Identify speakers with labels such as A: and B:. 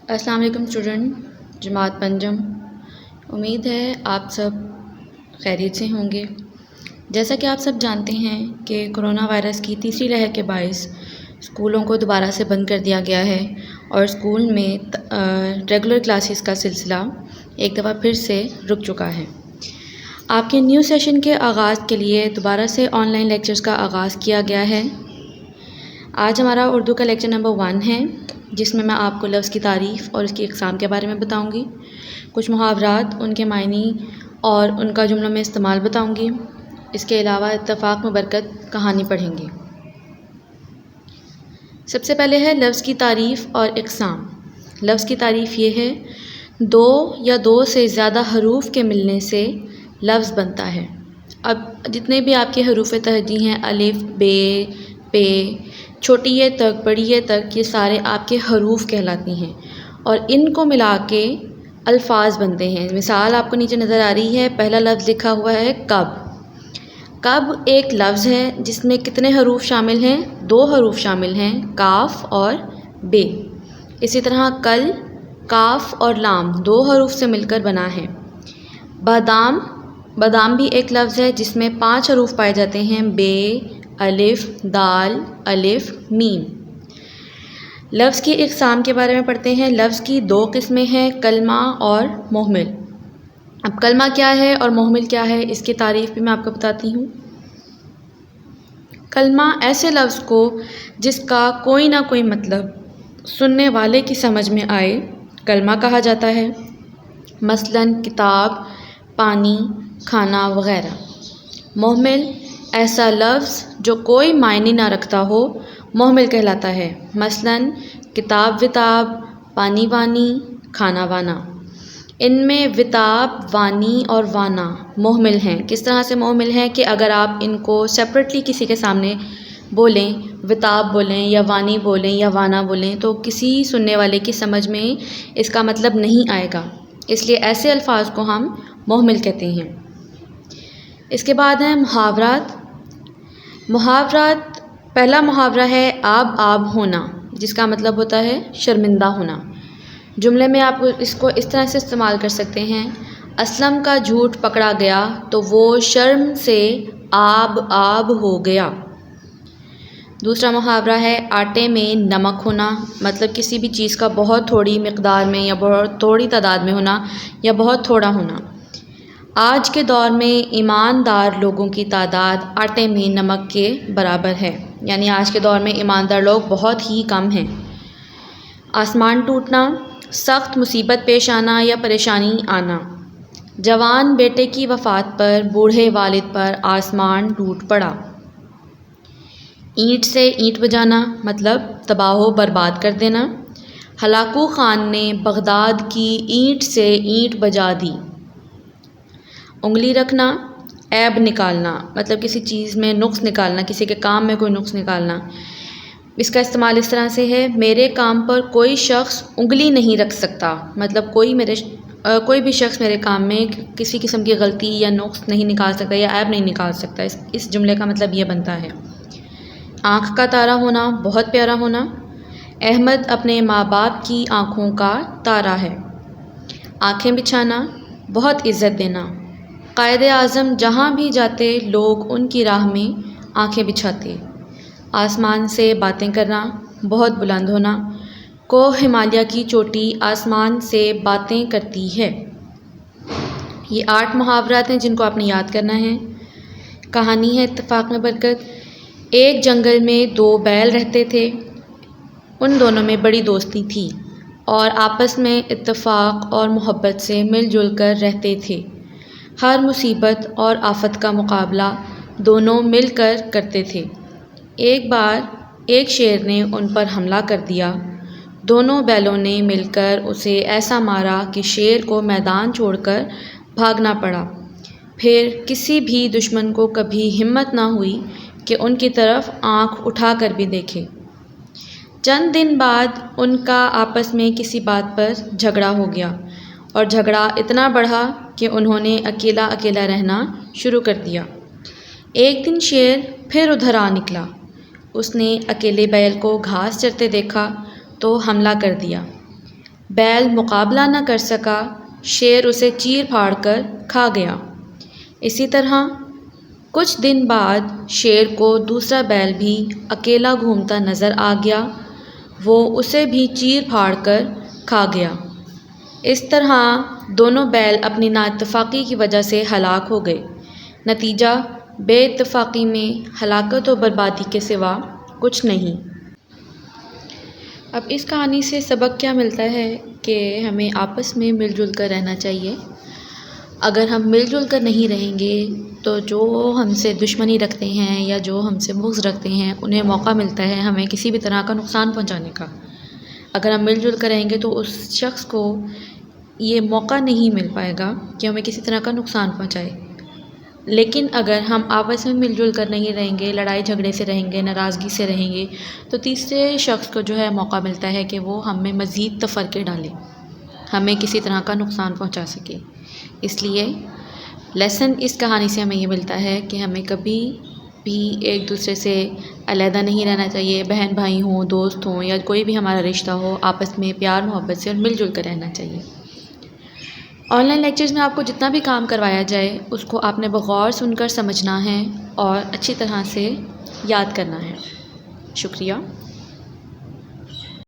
A: السلام علیکم اسٹوڈنٹ جماعت پنجم، امید ہے آپ سب خیریت سے ہوں گے۔ جیسا کہ آپ سب جانتے ہیں کہ کرونا وائرس کی تیسری لہر کے باعث اسکولوں کو دوبارہ سے بند کر دیا گیا ہے اور اسکول میں ریگولر کلاسز کا سلسلہ ایک دفعہ پھر سے رک چکا ہے۔ آپ کے نیو سیشن کے آغاز کے لیے دوبارہ سے آن لائن لیکچرز کا آغاز کیا گیا ہے۔ آج ہمارا اردو کا لیکچر نمبر 1 ہے، جس میں آپ کو لفظ کی تعریف اور اس کی اقسام کے بارے میں بتاؤں گی، کچھ محاورات، ان کے معنی اور ان کا جملوں میں استعمال بتاؤں گی۔ اس کے علاوہ اتفاق میں برکت کہانی پڑھیں گے۔ سب سے پہلے ہے لفظ کی تعریف اور اقسام۔ لفظ کی تعریف یہ ہے، دو یا دو سے زیادہ حروف کے ملنے سے لفظ بنتا ہے۔ اب جتنے بھی آپ کے حروف تہجی ہیں، الف، بے، پے، چھوٹی یہ تک، بڑی یہ تک، یہ سارے آپ کے حروف کہلاتی ہیں اور ان کو ملا کے الفاظ بنتے ہیں۔ مثال آپ کو نیچے نظر آ رہی ہے، پہلا لفظ لکھا ہوا ہے کب۔ کب ایک لفظ ہے جس میں کتنے حروف شامل ہیں؟ 2 حروف شامل ہیں، کاف اور بے۔ اسی طرح کل، کاف اور لام 2 حروف سے مل کر بنا ہے۔ بادام، بادام بھی ایک لفظ ہے جس میں 5 حروف پائے جاتے ہیں، بے، الف، دال، الف، میم۔ لفظ کی اقسام کے بارے میں پڑھتے ہیں۔ لفظ کی 2 قسمیں ہیں، کلمہ اور محمل۔ اب کلمہ کیا ہے اور محمل کیا ہے، اس کی تعریف بھی میں آپ کو بتاتی ہوں۔ کلمہ ایسے لفظ کو جس کا کوئی نہ کوئی مطلب سننے والے کی سمجھ میں آئے، کلمہ کہا جاتا ہے۔ مثلاً کتاب، پانی، کھانا وغیرہ۔ محمل ایسا لفظ جو کوئی معنی نہ رکھتا ہو، محمل کہلاتا ہے۔ مثلاً کتاب وتاب، پانی وانی، کھانا وانا۔ ان میں وتاب، وانی اور وانا محمل ہیں۔ کس طرح سے محمل ہیں کہ اگر آپ ان کو سیپریٹلی کسی کے سامنے بولیں، وتاب بولیں یا وانی بولیں یا وانا بولیں، تو کسی سننے والے کی سمجھ میں اس کا مطلب نہیں آئے گا، اس لیے ایسے الفاظ کو ہم محمل کہتے ہیں۔ اس کے بعد ہیں محاورات۔ محاورات، پہلا محاورہ ہے آب آب ہونا، جس کا مطلب ہوتا ہے شرمندہ ہونا۔ جملے میں آپ اس کو اس طرح سے استعمال کر سکتے ہیں، اسلم کا جھوٹ پکڑا گیا تو وہ شرم سے آب آب ہو گیا۔ دوسرا محاورہ ہے آٹے میں نمک ہونا، مطلب کسی بھی چیز کا بہت تھوڑی مقدار میں یا بہت تھوڑی تعداد میں ہونا یا بہت تھوڑا ہونا۔ آج کے دور میں ایماندار لوگوں کی تعداد آٹے میں نمک کے برابر ہے، یعنی آج کے دور میں ایماندار لوگ بہت ہی کم ہیں۔ آسمان ٹوٹنا، سخت مصیبت پیش آنا یا پریشانی آنا۔ جوان بیٹے کی وفات پر بوڑھے والد پر آسمان ٹوٹ پڑا۔ اینٹ سے اینٹ بجانا، مطلب تباہ و برباد کر دینا۔ ہلاکو خان نے بغداد کی اینٹ سے اینٹ بجا دی۔ انگلی رکھنا، عیب نکالنا، مطلب کسی چیز میں نقص نکالنا، کسی کے کام میں کوئی نقص نکالنا۔ اس کا استعمال اس طرح سے ہے، میرے کام پر کوئی شخص انگلی نہیں رکھ سکتا، مطلب کوئی بھی شخص میرے کام میں کسی قسم کی غلطی یا نقص نہیں نکال سکتا یا عیب نہیں نکال سکتا۔ اس جملے کا مطلب یہ بنتا ہے۔ آنکھ کا تارا ہونا، بہت پیارا ہونا۔ احمد اپنے ماں باپ کی آنکھوں کا تارا ہے۔ آنکھیں بچھانا، بہت عزت دینا۔ قائد اعظم جہاں بھی جاتے لوگ ان کی راہ میں آنکھیں بچھاتے۔ آسمان سے باتیں کرنا، بہت بلند ہونا۔ کوہ ہمالیہ کی چوٹی آسمان سے باتیں کرتی ہے۔ یہ 8 محاورات ہیں جن کو آپ نے یاد کرنا ہے۔ کہانی ہے اتفاق میں برکت۔ ایک جنگل میں 2 بیل رہتے تھے، ان دونوں میں بڑی دوستی تھی اور آپس میں اتفاق اور محبت سے مل جل کر رہتے تھے۔ ہر مصیبت اور آفت کا مقابلہ دونوں مل کر کرتے تھے۔ ایک بار ایک شیر نے ان پر حملہ کر دیا، دونوں بیلوں نے مل کر اسے ایسا مارا کہ شیر کو میدان چھوڑ کر بھاگنا پڑا۔ پھر کسی بھی دشمن کو کبھی ہمت نہ ہوئی کہ ان کی طرف آنکھ اٹھا کر بھی دیکھے۔ چند دن بعد ان کا آپس میں کسی بات پر جھگڑا ہو گیا اور جھگڑا اتنا بڑھا کہ انہوں نے اکیلا اکیلا رہنا شروع کر دیا۔ ایک دن شیر پھر ادھر آ نکلا۔ اس نے اکیلے بیل کو گھاس چرتے دیکھا تو حملہ کر دیا۔ بیل مقابلہ نہ کر سکا، شیر اسے چیر پھاڑ کر کھا گیا۔ اسی طرح کچھ دن بعد شیر کو دوسرا بیل بھی اکیلا گھومتا نظر آ گیا، وہ اسے بھی چیر پھاڑ کر کھا گیا۔ اس طرح دونوں بیل اپنی نااتفاقی کی وجہ سے ہلاک ہو گئے۔ نتیجہ بے اتفاقی میں ہلاکت و بربادی کے سوا کچھ نہیں۔ اب اس کہانی سے سبق کیا ملتا ہے کہ ہمیں آپس میں مل جل کر رہنا چاہیے۔ اگر ہم مل جل کر نہیں رہیں گے تو جو ہم سے دشمنی رکھتے ہیں یا جو ہم سے بغض رکھتے ہیں انہیں موقع ملتا ہے ہمیں کسی بھی طرح کا نقصان پہنچانے کا۔ اگر ہم مل جل کر رہیں گے تو اس شخص کو یہ موقع نہیں مل پائے گا کہ ہمیں کسی طرح کا نقصان پہنچائے۔ لیکن اگر ہم آپس میں مل جل کر نہیں رہیں گے، لڑائی جھگڑے سے رہیں گے، ناراضگی سے رہیں گے، تو تیسرے شخص کو جو ہے موقع ملتا ہے کہ وہ ہم میں مزید تفرقے ڈالے، ہمیں کسی طرح کا نقصان پہنچا سکے۔ اس لیے لیسن اس کہانی سے ہمیں یہ ملتا ہے کہ ہمیں کبھی بھی ایک دوسرے سے علیحدہ نہیں رہنا چاہیے، بہن بھائی ہوں، دوست ہوں یا کوئی بھی ہمارا رشتہ ہو، آپس میں پیار محبت سے اور مل جل کر رہنا چاہیے۔ آن لائن لیکچرز میں آپ کو جتنا بھی کام کروایا جائے اس کو آپ نے بغور سن کر سمجھنا ہے اور اچھی طرح سے یاد کرنا ہے۔ شکریہ۔